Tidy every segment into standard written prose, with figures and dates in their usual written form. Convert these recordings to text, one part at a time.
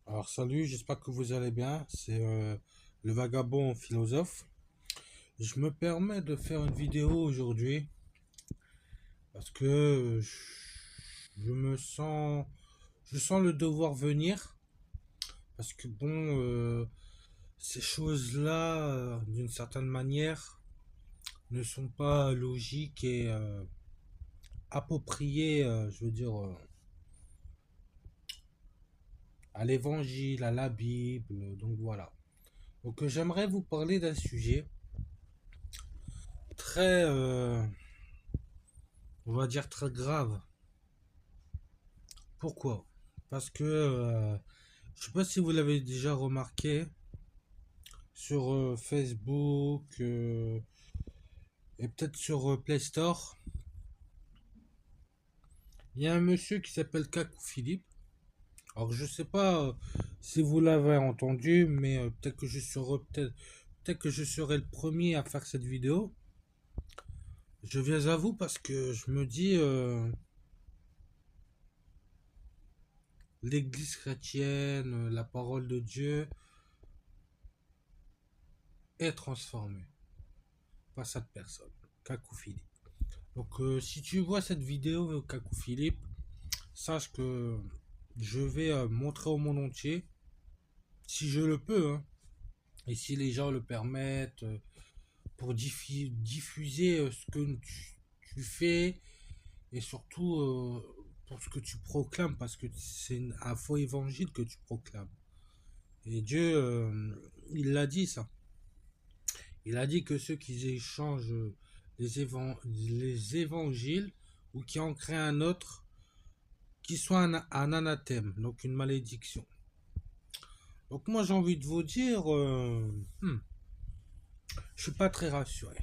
Alors salut, j'espère que vous allez bien. C'est le vagabond philosophe. Je me permets de faire une vidéo aujourd'hui parce que je sens le devoir venir parce que ces choses-là, d'une certaine manière, ne sont pas logiques et appropriées, à l'évangile, à la Bible. Donc voilà. Donc j'aimerais vous parler d'un sujet très, on va dire très grave. Pourquoi? Parce que je sais pas si vous l'avez déjà remarqué sur Facebook et peut-être sur Play Store, il y a un monsieur qui s'appelle Kakou Philippe. Alors je sais pas si vous l'avez entendu, mais peut-être que je serai le premier à faire cette vidéo. Je viens à vous parce que je me dis l'Église chrétienne, la parole de Dieu est transformée par cette personne, Kakou Philippe. Donc, si tu vois cette vidéo, Kakou Philippe, sache que je vais montrer au monde entier, si je le peux, hein, et si les gens le permettent, pour diffuser ce que tu fais, et surtout pour ce que tu proclames, parce que c'est un faux évangile que tu proclames. Et Dieu, il l'a dit ça. Il a dit que ceux qui échangent les évangiles ou qui en créent un autre, qui soit un anathème, donc une malédiction. Donc moi j'ai envie de vous dire, je suis pas très rassuré.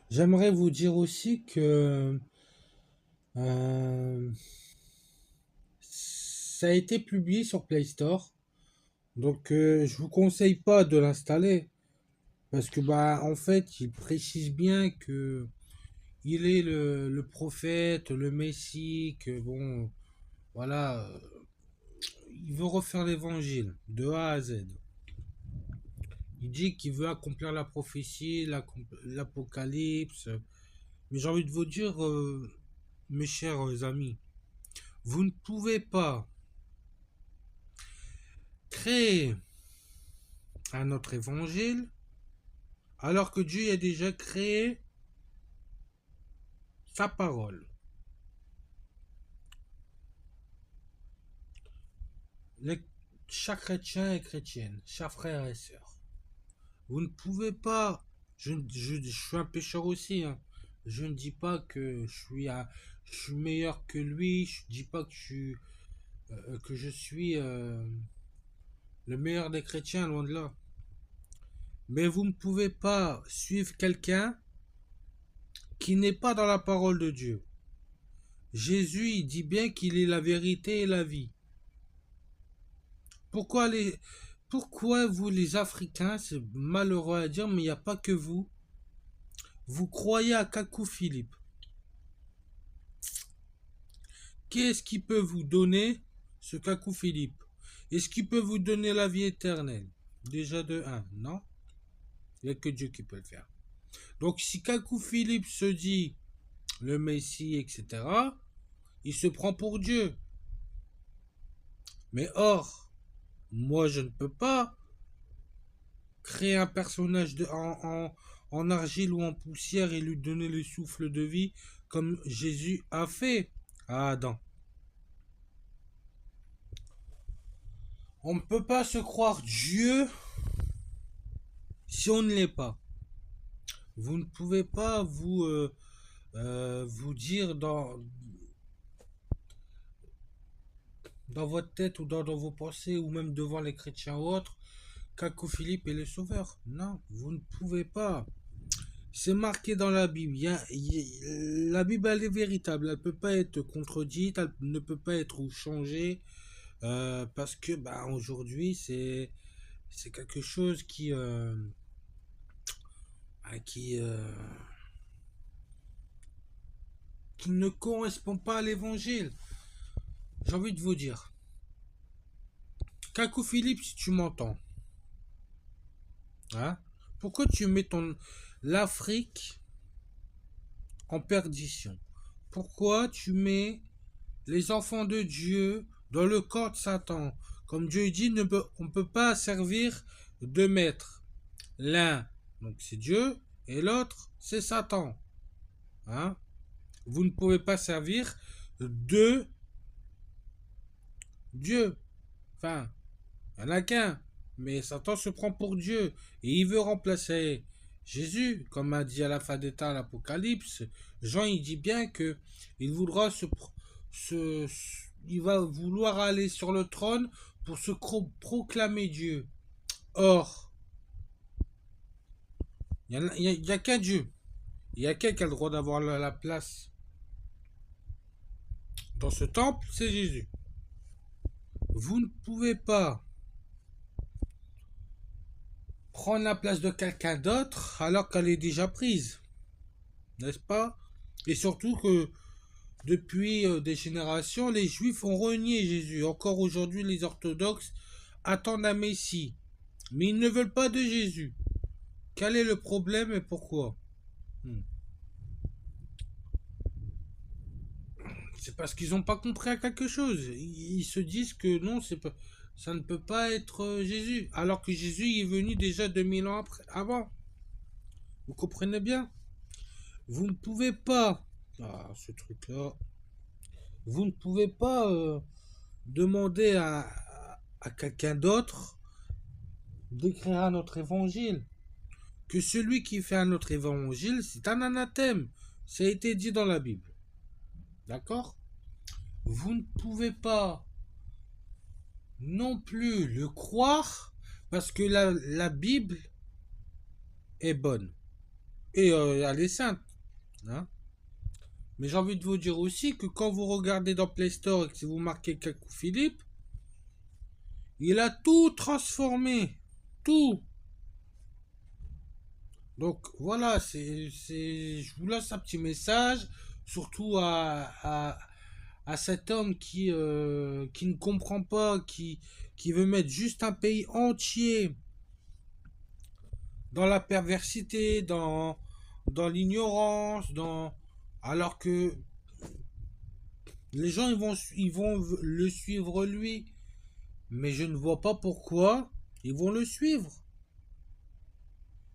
J'aimerais vous dire aussi que euh, ça a été publié sur Play Store, donc je vous conseille pas de l'installer parce que bah en fait il précise bien que il est le prophète, le Messie, que bon voilà, il veut refaire l'évangile de A à Z. Il dit qu'il veut accomplir la prophétie, l'apocalypse. Mais j'ai envie de vous dire, mes chers amis, vous ne pouvez pas créer un autre évangile alors que Dieu a déjà créé sa parole. Les- Chaque chrétien et chrétienne, chaque frère et sœur. Vous ne pouvez pas. Je suis un pécheur aussi, hein. Je ne dis pas que je suis meilleur que lui. Je ne dis pas que je suis le meilleur des chrétiens, loin de là. Mais vous ne pouvez pas suivre quelqu'un qui n'est pas dans la parole de Dieu. Jésus, il dit bien qu'il est la vérité et la vie. Pourquoi pourquoi vous les Africains, c'est malheureux à dire, mais il n'y a pas que vous croyez à Kakou Philippe. Qu'est-ce qui peut vous donner ce Kakou Philippe? Est-ce qu'il peut vous donner la vie éternelle? Déjà de un, non? Il n'y a que Dieu qui peut le faire. Donc si Kakou Philippe se dit le Messie, etc., il se prend pour Dieu. Mais or, moi je ne peux pas créer un personnage en argile ou en poussière et lui donner le souffle de vie comme Jésus a fait à Adam. On ne peut pas se croire Dieu si on ne l'est pas. Vous ne pouvez pas vous dire dans votre tête ou dans vos pensées ou même devant les chrétiens ou autres qu'Akou Philippe est le sauveur. Non, vous ne pouvez pas. C'est marqué dans la Bible. La Bible, elle est véritable. Elle ne peut pas être contredite. Elle ne peut pas être changée. Parce que bah, aujourd'hui, c'est quelque chose qui, qui ne correspond pas à l'évangile. J'ai envie de vous dire. Kakou Philippe, si tu m'entends, hein, pourquoi tu mets l'Afrique en perdition? Pourquoi tu mets les enfants de Dieu dans le corps de Satan? Comme Dieu dit, on ne peut pas servir deux maîtres. L'un, donc c'est Dieu, et l'autre, c'est Satan. Hein? Vous ne pouvez pas servir deux dieux. Enfin, il n'y en a qu'un. Mais Satan se prend pour Dieu. Et il veut remplacer Jésus, comme a dit à la fin des temps l'Apocalypse. Jean, il dit bien que il voudra il va vouloir aller sur le trône pour se proclamer Dieu. Or, il n'y a qu'un Dieu. Il y a qu'un qui a le droit d'avoir la place dans ce temple, c'est Jésus. Vous ne pouvez pas prendre la place de quelqu'un d'autre alors qu'elle est déjà prise. N'est-ce pas? Et surtout que depuis des générations, les Juifs ont renié Jésus. Encore aujourd'hui, les orthodoxes attendent un Messie. Mais ils ne veulent pas de Jésus. Quel est le problème et pourquoi? C'est parce qu'ils n'ont pas compris à quelque chose. Ils se disent que non, ça ne peut pas être Jésus. Alors que Jésus est venu déjà 2000 ans avant. Vous comprenez bien? Vous ne pouvez pas. Ah, ce truc-là. Vous ne pouvez pas demander à quelqu'un d'autre d'écrire un autre évangile. Que celui qui fait un autre évangile, c'est un anathème. Ça a été dit dans la Bible. D'accord? Vous ne pouvez pas non plus le croire parce que la Bible est bonne. Et elle est sainte. Hein? Mais j'ai envie de vous dire aussi que quand vous regardez dans Play Store et que si vous marquez Kakou Philippe, il a tout transformé. Tout. Donc voilà, je vous laisse un petit message, surtout à cet homme qui ne comprend pas, qui veut mettre juste un pays entier dans la perversité, dans l'ignorance, alors que les gens ils vont le suivre lui, mais je ne vois pas pourquoi ils vont le suivre.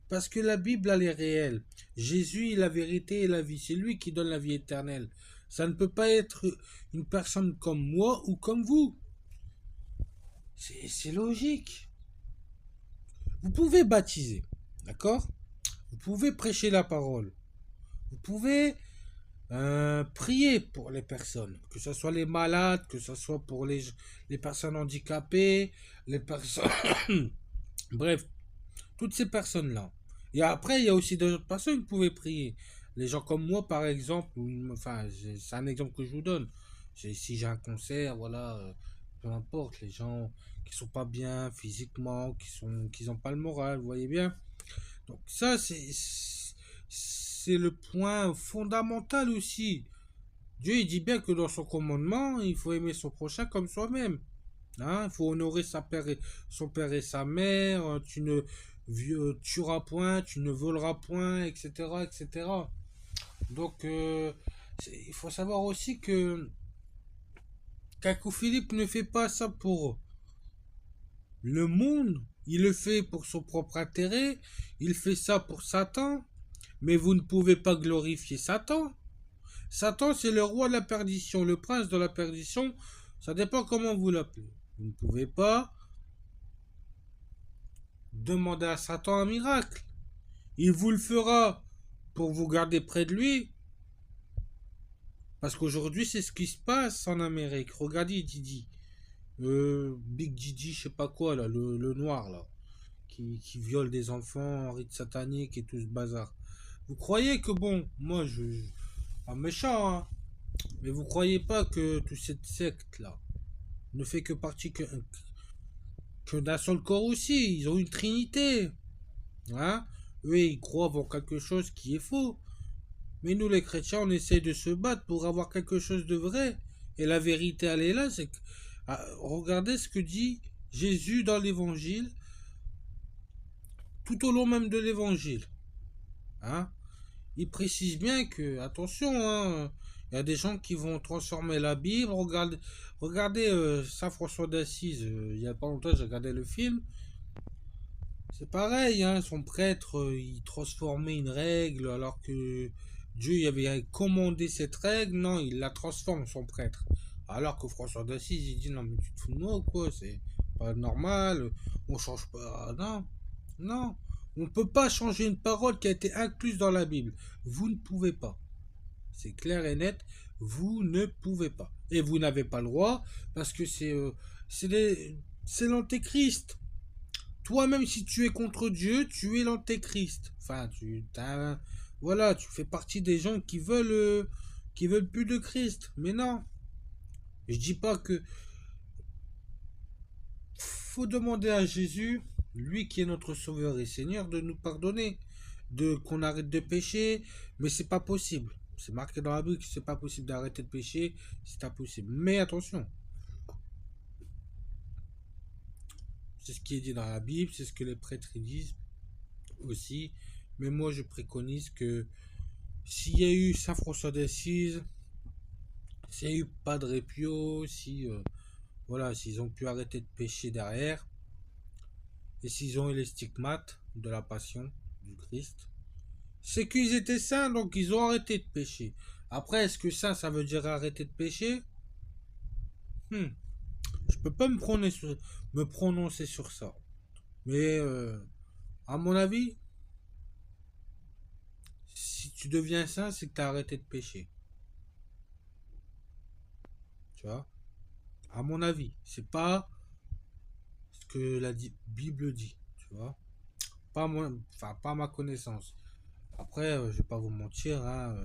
Parce que la Bible, elle est réelle. Jésus est la vérité et la vie. C'est lui qui donne la vie éternelle. Ça ne peut pas être une personne comme moi ou comme vous. C'est logique. Vous pouvez baptiser, d'accord? Vous pouvez prêcher la parole. Vous pouvez prier pour les personnes. Que ce soit les malades, que ce soit pour les personnes handicapées, les personnes... Bref, toutes ces personnes-là. Et après, il y a aussi d'autres personnes qui pouvaient prier. Les gens comme moi, par exemple, enfin, c'est un exemple que je vous donne. Si j'ai un concert, voilà, peu importe, les gens qui sont pas bien physiquement, qui n'ont pas le moral, vous voyez bien. Donc ça, c'est le point fondamental aussi. Dieu, il dit bien que dans son commandement, il faut aimer son prochain comme soi-même. Hein, il faut honorer son père et sa mère. Tu ne tueras point, tu ne voleras point, etc., etc. Donc, il faut savoir aussi que Kakou Philippe ne fait pas ça pour le monde. Il le fait pour son propre intérêt. Il fait ça pour Satan. Mais vous ne pouvez pas glorifier Satan. Satan, c'est le roi de la perdition, le prince de la perdition. Ça dépend comment vous l'appelez. Vous ne pouvez pas demander à Satan un miracle. Il vous le fera pour vous garder près de lui. Parce qu'aujourd'hui, c'est ce qui se passe en Amérique. Regardez Didi. Big Didi, je sais pas quoi, là, le noir, là. Qui viole des enfants en rite satanique et tout ce bazar. Vous croyez que, bon, moi, pas méchant, hein. Mais vous croyez pas que toute cette secte-là ne fait que partie que d'un seul corps aussi. Ils ont une trinité. Hein? Eux, ils croient en quelque chose qui est faux. Mais nous, les chrétiens, on essaie de se battre pour avoir quelque chose de vrai. Et la vérité, elle est là. C'est que, regardez ce que dit Jésus dans l'évangile, tout au long même de l'évangile, hein, il précise bien que, attention, hein, il y a des gens qui vont transformer la Bible. Regardez Saint François d'Assise, il y a pas longtemps, j'ai regardé le film. C'est pareil, hein, son prêtre, il transformait une règle alors que Dieu y avait commandé cette règle. Non, il la transforme, son prêtre. Alors que François d'Assise, il dit non, mais tu te fous de moi ou quoi? C'est pas normal, on change pas. Non, non, on ne peut pas changer une parole qui a été incluse dans la Bible. Vous ne pouvez pas. C'est clair et net, vous ne pouvez pas. Et vous n'avez pas le droit parce que c'est c'est l'antéchrist. Toi-même, si tu es contre Dieu, tu es l'antéchrist. Enfin, voilà, tu fais partie des gens qui veulent plus de Christ. Mais non, je dis pas que faut demander à Jésus, lui qui est notre Sauveur et Seigneur, de nous pardonner, de qu'on arrête de pécher. Mais c'est pas possible. C'est marqué dans la Bible que c'est pas possible d'arrêter de pécher. C'est impossible. Mais attention, c'est ce qui est dit dans la Bible, c'est ce que les prêtres disent aussi. Mais moi, je préconise que s'il y a eu Saint François d'Assise, s'il y a eu Padre Pio, si voilà, s'ils ont pu arrêter de pécher derrière, et s'ils ont eu les stigmates de la passion du Christ, c'est qu'ils étaient saints, donc ils ont arrêté de pécher. Après, est-ce que ça veut dire arrêter de pécher? Je peux pas me prononcer sur ça. Mais à mon avis, si tu deviens saint, c'est que tu as arrêté de pécher. Tu vois? À mon avis, c'est pas ce que la Bible dit, tu vois. Enfin, pas à ma connaissance. Après, je vais pas vous mentir, hein,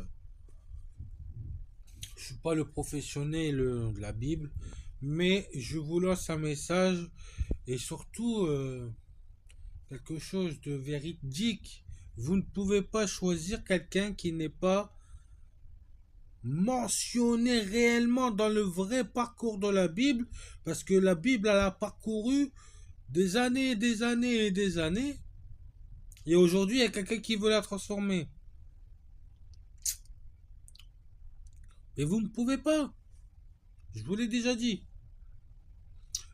je suis pas le professionnel de la Bible, mais je vous lance un message et surtout quelque chose de véridique. Vous ne pouvez pas choisir quelqu'un qui n'est pas mentionné réellement dans le vrai parcours de la Bible, parce que la Bible elle a parcouru des années et des années et des années. Et aujourd'hui, il y a quelqu'un qui veut la transformer. Mais vous ne pouvez pas. Je vous l'ai déjà dit.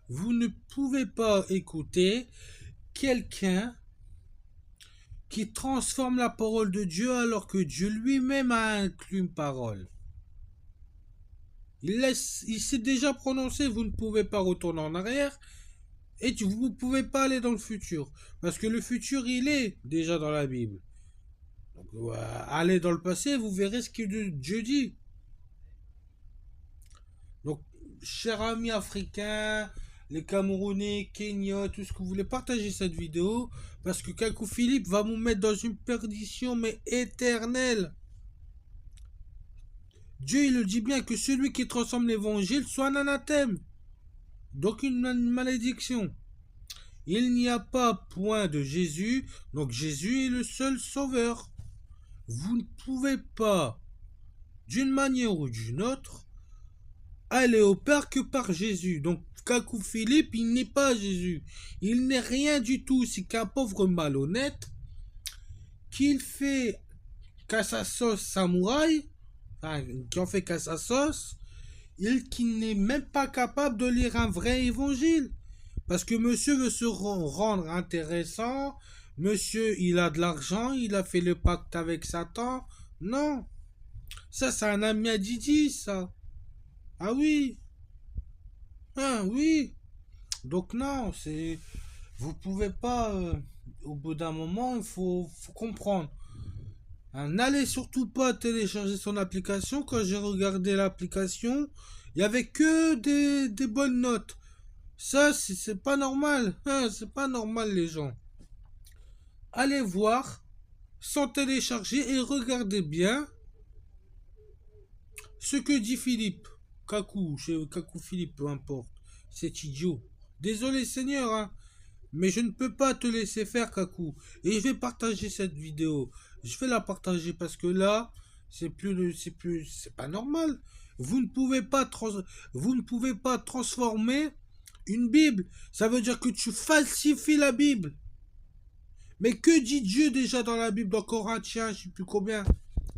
Vous ne pouvez pas écouter quelqu'un qui transforme la parole de Dieu alors que Dieu lui-même a inclus une parole. Il s'est déjà prononcé, vous ne pouvez pas retourner en arrière et vous ne pouvez pas aller dans le futur. Parce que le futur, il est déjà dans la Bible. Donc, allez dans le passé, vous verrez ce que Dieu dit. Donc, chers amis africains, les Camerounais, Kenya, tout ce que vous voulez, partagez cette vidéo parce que Kakou Philippe va vous mettre dans une perdition mais éternelle. Dieu il le dit bien que celui qui transforme l'évangile soit un anathème, donc une malédiction. Il n'y a pas point de Jésus, donc Jésus est le seul sauveur. Vous ne pouvez pas, d'une manière ou d'une autre, aller au Père que par Jésus. Donc Kakou Philippe, il n'est pas Jésus. Il n'est rien du tout. C'est qu'un pauvre malhonnête qu'il fait qu'à sa sauce samouraï, enfin, qui en fait qu'à sa sauce, il qui n'est même pas capable de lire un vrai évangile. Parce que monsieur veut se rendre intéressant, monsieur il a de l'argent, il a fait le pacte avec Satan. Non, ça c'est un ami à Didi, ça. Ah oui, ah oui. Donc non, c'est vous pouvez pas. Au bout d'un moment, faut comprendre. Hein, n'allez surtout pas télécharger son application. Quand j'ai regardé l'application, il y avait que des bonnes notes. Ça, c'est pas normal. Hein, c'est pas normal, les gens. Allez voir, sans télécharger et regardez bien ce que dit Philippe. Kakou, chez Kakou Philippe, peu importe. C'est idiot. Désolé, Seigneur, hein. Mais je ne peux pas te laisser faire, Kakou. Et je vais partager cette vidéo. Je vais la partager parce que là, c'est pas normal. Vous ne pouvez pas transformer Une Bible, ça veut dire que tu falsifies la Bible. Mais que dit Dieu déjà dans la Bible, dans Corinthiens, je sais plus combien?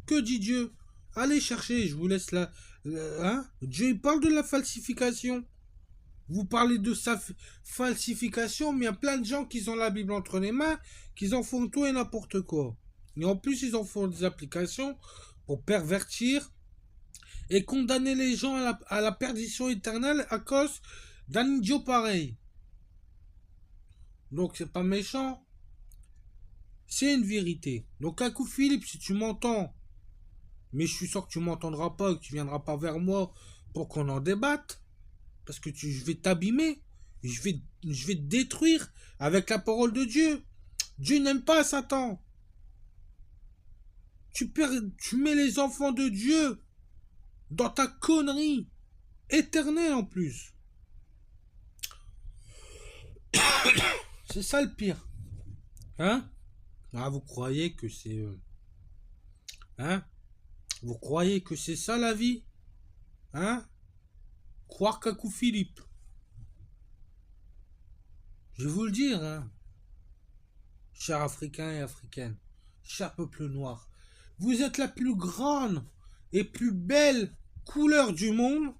Que dit Dieu? Allez chercher, je vous laisse là. Hein? Dieu il parle de la falsification. Vous parlez de sa falsification, mais il y a plein de gens qui ont la Bible entre les mains, qui en font tout et n'importe quoi. Et en plus, ils en font des applications pour pervertir et condamner les gens à la perdition éternelle à cause d'un idiot pareil. Donc, c'est pas méchant, c'est une vérité. Donc, à coup, Philippe, si tu m'entends, mais je suis sûr que tu m'entendras pas, que tu viendras pas vers moi pour qu'on en débatte, parce que je vais t'abîmer, je vais te détruire avec la parole de Dieu. Dieu n'aime pas Satan. Tu mets les enfants de Dieu dans ta connerie éternelle en plus. C'est ça le pire. Hein? Ah, vous croyez que c'est... hein? Vous croyez que c'est ça la vie? Hein? Croire qu'à coup Philippe. Je vais vous le dire, hein? Chers Africains et Africaines, cher peuple noir, vous êtes la plus grande et plus belle couleur du monde.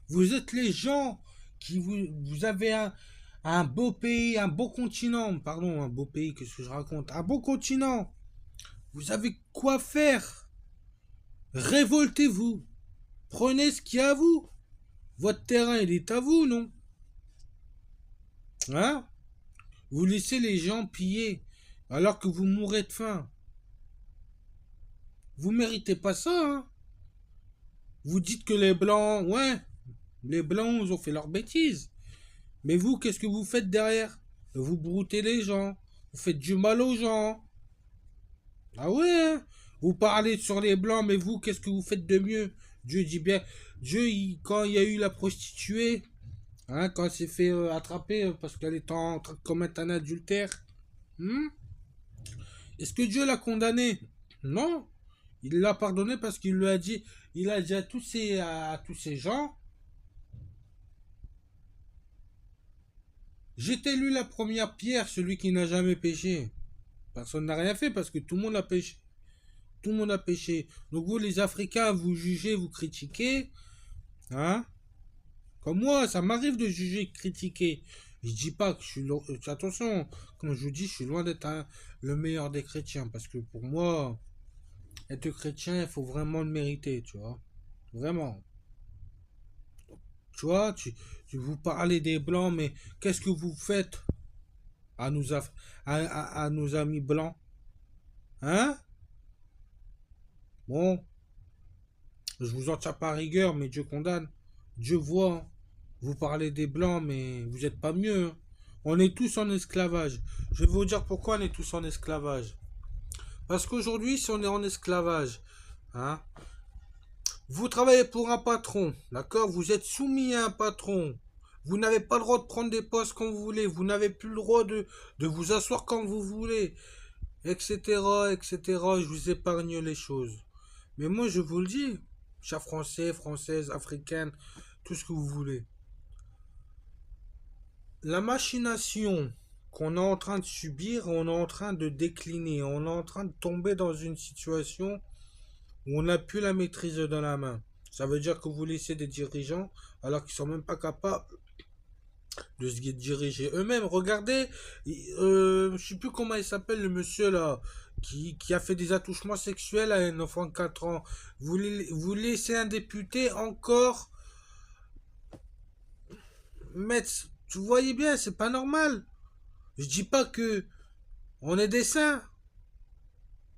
Vous êtes les gens qui vous avez un beau pays, un beau continent. Pardon, un beau pays, qu'est-ce que je raconte? Un beau continent. Vous avez quoi faire. Révoltez-vous. Prenez ce qu'il y a à vous. Votre terrain, il est à vous, non? Hein? Vous laissez les gens piller alors que vous mourrez de faim. Vous méritez pas ça, hein? Vous dites que les blancs, ouais, les blancs, ils ont fait leurs bêtises. Mais vous, qu'est-ce que vous faites derrière? Vous broutez les gens. Vous faites du mal aux gens. Ah ouais, hein? Vous parlez sur les blancs, mais vous, qu'est-ce que vous faites de mieux? Dieu dit bien, Dieu, quand il y a eu la prostituée, hein, quand elle s'est fait attraper parce qu'elle était en train de commettre un adultère, est-ce que Dieu l'a condamné? Non. Il l'a pardonné parce qu'il lui a dit, il a dit à tous ces gens, j'étais lui la première pierre, celui qui n'a jamais péché. Personne n'a rien fait parce que tout le monde a péché. Tout le monde a péché. Donc vous les Africains, vous jugez, vous critiquez. Hein? Comme moi, ça m'arrive de juger, critiquer. Je dis pas que je suis... attention, comme je vous dis, je suis loin d'être le meilleur des chrétiens. Parce que pour moi, être chrétien, il faut vraiment le mériter, tu vois. Vraiment. Tu vois, vous parlez des blancs, mais qu'est-ce que vous faites à nos amis blancs? Hein? Bon, je vous en tiens pas rigueur, mais Dieu condamne. Dieu voit. Hein. Vous parlez des blancs, mais vous n'êtes pas mieux. Hein. On est tous en esclavage. Je vais vous dire pourquoi on est tous en esclavage. Parce qu'aujourd'hui, si on est en esclavage, hein, vous travaillez pour un patron, d'accord? Vous êtes soumis à un patron. Vous n'avez pas le droit de prendre des postes quand vous voulez. Vous n'avez plus le droit de vous asseoir quand vous voulez, etc., etc. Je vous épargne les choses. Mais moi, je vous le dis, chers Français, Françaises, Africaines, tout ce que vous voulez. La machination qu'on est en train de subir, on est en train de décliner, on est en train de tomber dans une situation où on n'a plus la maîtrise dans la main. Ça veut dire que vous laissez des dirigeants alors qu'ils sont même pas capables de se diriger eux-mêmes. Regardez, je sais plus comment il s'appelle le monsieur là qui a fait des attouchements sexuels à un enfant de 4 ans. Vous laissez un député encore mettre... Vous voyez bien, c'est pas normal. Je dis pas que on est des saints.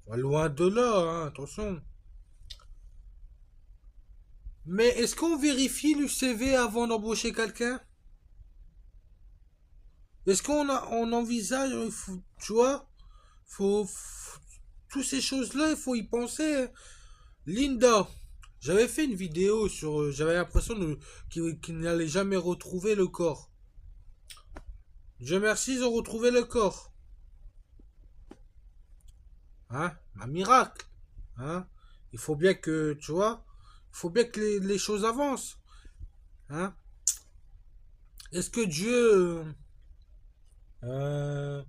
Loin de là, hein, attention. Mais est-ce qu'on vérifie le CV avant d'embaucher quelqu'un? Est-ce on envisage, tu vois, toutes ces choses-là, il faut y penser. Hein. Linda, j'avais fait une vidéo sur, j'avais l'impression qu'il n'allait jamais retrouver le corps. Dieu merci, ils ont retrouvé le corps. Hein, un miracle. Hein, il faut bien que, tu vois, il faut bien que les choses avancent. Hein. Est-ce que Dieu euh,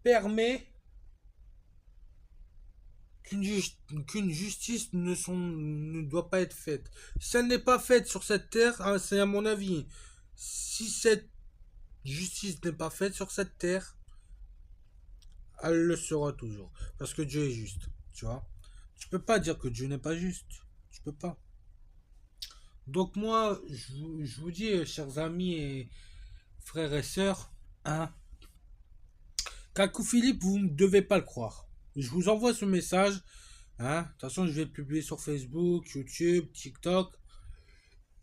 permet qu'une justice ne doit pas être faite? Si elle n'est pas faite sur cette terre, hein, c'est à mon avis. Si cette justice n'est pas faite sur cette terre, elle le sera toujours. Parce que Dieu est juste. Tu vois? Tu peux pas dire que Dieu n'est pas juste. Tu peux pas. Donc moi, je vous dis, chers amis et frères et sœurs, hein, Kakou Philippe, vous ne devez pas le croire. Je vous envoie ce message. Hein. De toute façon, je vais le publier sur Facebook, YouTube, TikTok.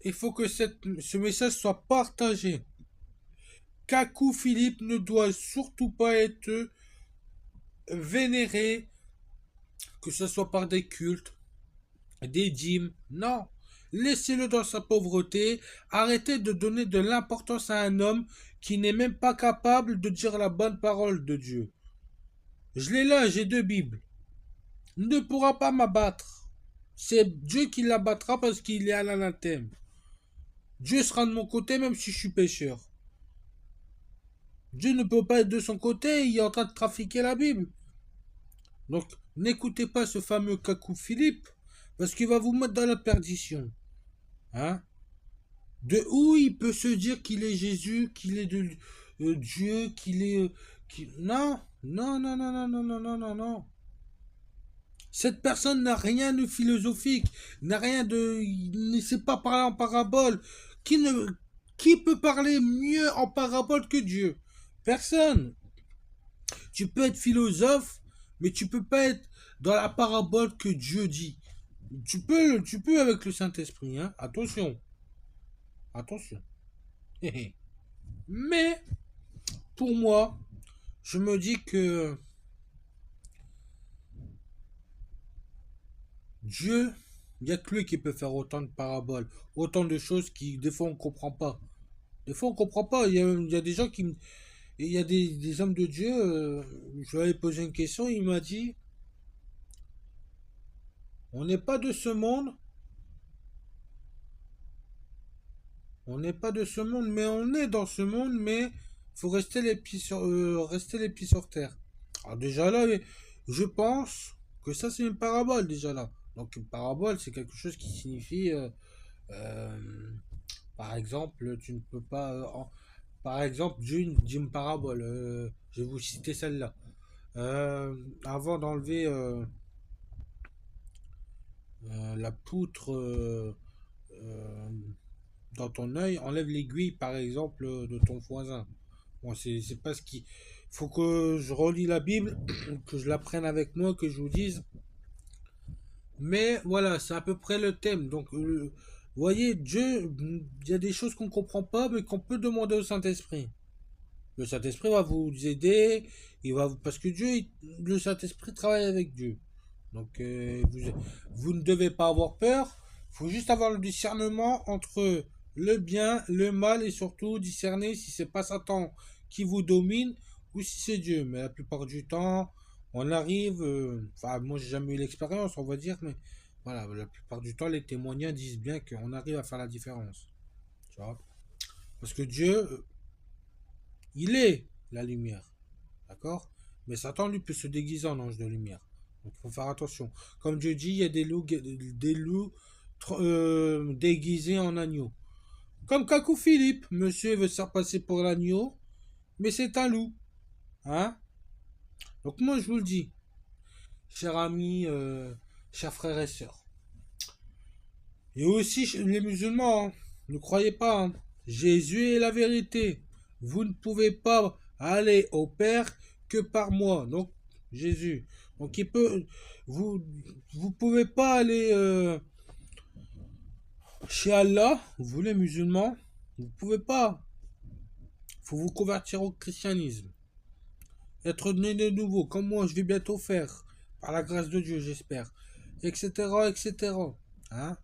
Il faut que ce message soit partagé. Kakou Philippe ne doit surtout pas être vénéré, que ce soit par des cultes, des dîmes. Non. Laissez-le dans sa pauvreté. Arrêtez de donner de l'importance à un homme qui n'est même pas capable de dire la bonne parole de Dieu. Je l'ai là, j'ai 2 Bibles. Il ne pourra pas m'abattre. C'est Dieu qui l'abattra parce qu'il est à l'anathème. Dieu sera de mon côté même si je suis pécheur. Dieu ne peut pas être de son côté, il est en train de trafiquer la Bible. Donc n'écoutez pas ce fameux Kakou Philippe parce qu'il va vous mettre dans la perdition. Hein? De où il peut se dire qu'il est Jésus, qu'il est de Dieu, qu'il est... Non, non, non, non, non, non, non, non, non, non. Cette personne n'a rien de philosophique, n'a rien de... Il ne sait pas parler en parabole. Qui peut parler mieux en parabole que Dieu? Personne. Tu peux être philosophe, mais tu peux pas être dans la parabole que Dieu dit. Tu peux avec le Saint-Esprit, hein. Attention. Attention. Mais, pour moi, je me dis que Dieu, il n'y a que lui qui peut faire autant de paraboles, autant de choses qui, des fois, on ne comprend pas. Des fois, on ne comprend pas. Il y a des gens qui... Il y a des hommes de Dieu, je lui avais posé une question, il m'a dit, on n'est pas de ce monde, on n'est pas de ce monde, mais on est dans ce monde, mais faut rester les pieds sur terre. Alors déjà là, je pense que ça c'est une parabole déjà là. Donc une parabole, c'est quelque chose qui signifie, euh, par exemple, tu ne peux pas, par exemple, Dieu dit une parabole. Je vais vous citer celle-là. Avant d'enlever la poutre euh, dans ton œil, enlève l'aiguille par exemple de ton voisin. Bon, c'est pas ce qui. Faut que je relis la Bible, que je la prenne avec moi, que je vous dise. Mais voilà, c'est à peu près le thème. Donc, vous voyez, Dieu, il y a des choses qu'on comprend pas, mais qu'on peut demander au Saint-Esprit. Le Saint-Esprit va vous aider, parce que le Saint-Esprit travaille avec Dieu. Donc, vous ne devez pas avoir peur. Il faut juste avoir le discernement entre le bien, le mal et surtout discerner si c'est pas Satan qui vous domine ou si c'est Dieu. Mais la plupart du temps, on arrive. Enfin, moi, j'ai jamais eu l'expérience, on va dire, mais voilà, la plupart du temps, les témoignages disent bien qu'on arrive à faire la différence. Tu vois? Parce que Dieu, il est la lumière. D'accord? Mais Satan, lui, peut se déguiser en ange de lumière. Donc, il faut faire attention. Comme Dieu dit, il y a des loups déguisés en agneaux. Comme Kakou Philippe, monsieur veut se faire passer pour l'agneau, mais c'est un loup. Hein? Donc, moi, je vous le dis, chers amis, chers frères et sœurs. Et aussi, les musulmans, hein, ne croyez pas, hein. Jésus est la vérité. Vous ne pouvez pas aller au Père que par moi. Donc, Jésus. Donc, vous, vous pouvez pas aller chez Allah, vous les musulmans, vous pouvez pas. Faut vous convertir au christianisme. Être né de nouveau, comme moi, je vais bientôt faire. Par la grâce de Dieu, j'espère. Etc., etc. Hein?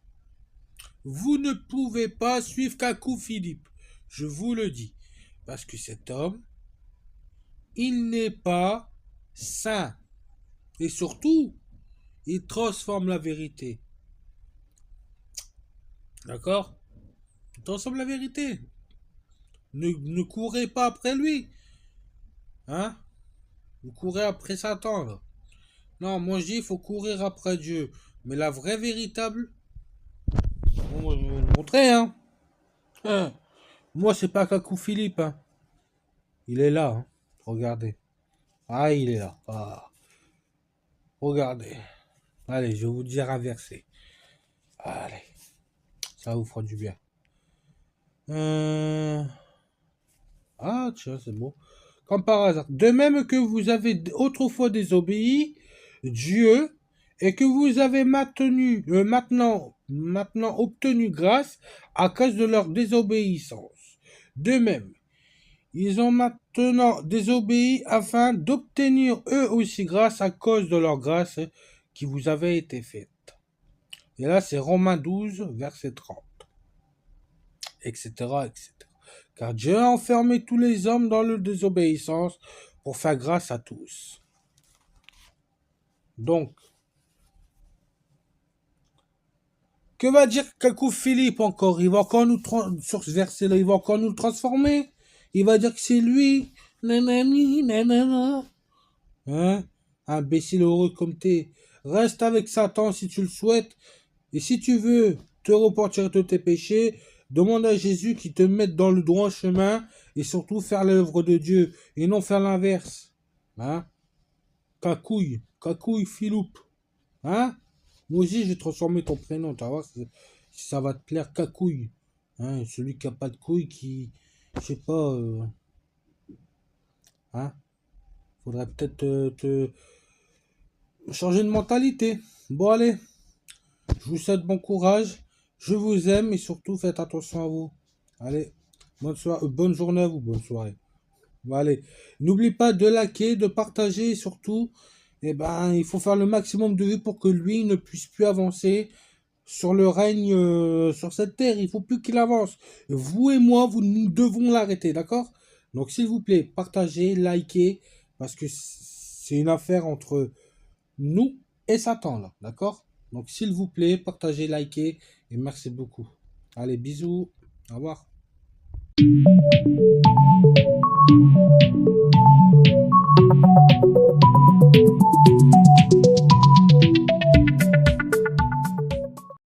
Vous ne pouvez pas suivre Kakou Philippe. Je vous le dis. Parce que cet homme, il n'est pas saint. Et surtout, il transforme la vérité. D'accord? Il transforme la vérité. Ne courez pas après lui. Hein? Vous courez après Satan, là. Non, moi je dis, il faut courir après Dieu. Mais la vraie véritable, bon, moi, je vais vous le montrer, hein. Hein. Moi, c'est pas Kakou Philippe, hein. Il est là, hein. Regardez. Ah, il est là. Ah. Regardez. Allez, je vais vous dire un verset. Allez, ça vous fera du bien. Ah, tiens, c'est beau. Comme par hasard. De même que vous avez autrefois désobéi Dieu et que vous avez maintenant obtenu grâce à cause de leur désobéissance. De même, ils ont maintenant désobéi afin d'obtenir eux aussi grâce à cause de leur grâce qui vous avait été faite. Et là, c'est Romains 12, verset 30, etc., etc. Car Dieu a enfermé tous les hommes dans la désobéissance pour faire grâce à tous. Donc, que va dire Kakou Philippe encore? Il va encore sur ce verset-là, il va encore nous le transformer. Il va dire que c'est lui. Nanani, nanana. Hein? Imbécile heureux comme t'es. Reste avec Satan si tu le souhaites. Et si tu veux te repentir de tes péchés, demande à Jésus qu'il te mette dans le droit chemin et surtout faire l'œuvre de Dieu et non faire l'inverse. Hein? Cacouille, Cacouille Philippe. Hein? Moi aussi, j'ai transformé ton prénom, tu vas voir si ça va te plaire, Cacouille. Hein? Celui qui a pas de couilles, qui, je sais pas, hein? Faudrait peut-être te changer de mentalité. Bon, allez, je vous souhaite bon courage. Je vous aime et surtout faites attention à vous. Allez, bonne journée à vous, bonne soirée. Bon, allez, n'oublie pas de liker, de partager et surtout, eh ben, il faut faire le maximum de vues pour que lui ne puisse plus avancer sur le règne, sur cette terre. Il faut plus qu'il avance. Vous et moi, nous devons l'arrêter, d'accord? Donc, s'il vous plaît, partagez, likez, parce que c'est une affaire entre nous et Satan, là, d'accord? Donc, s'il vous plaît, partagez, likez, et merci beaucoup. Allez, bisous, au revoir.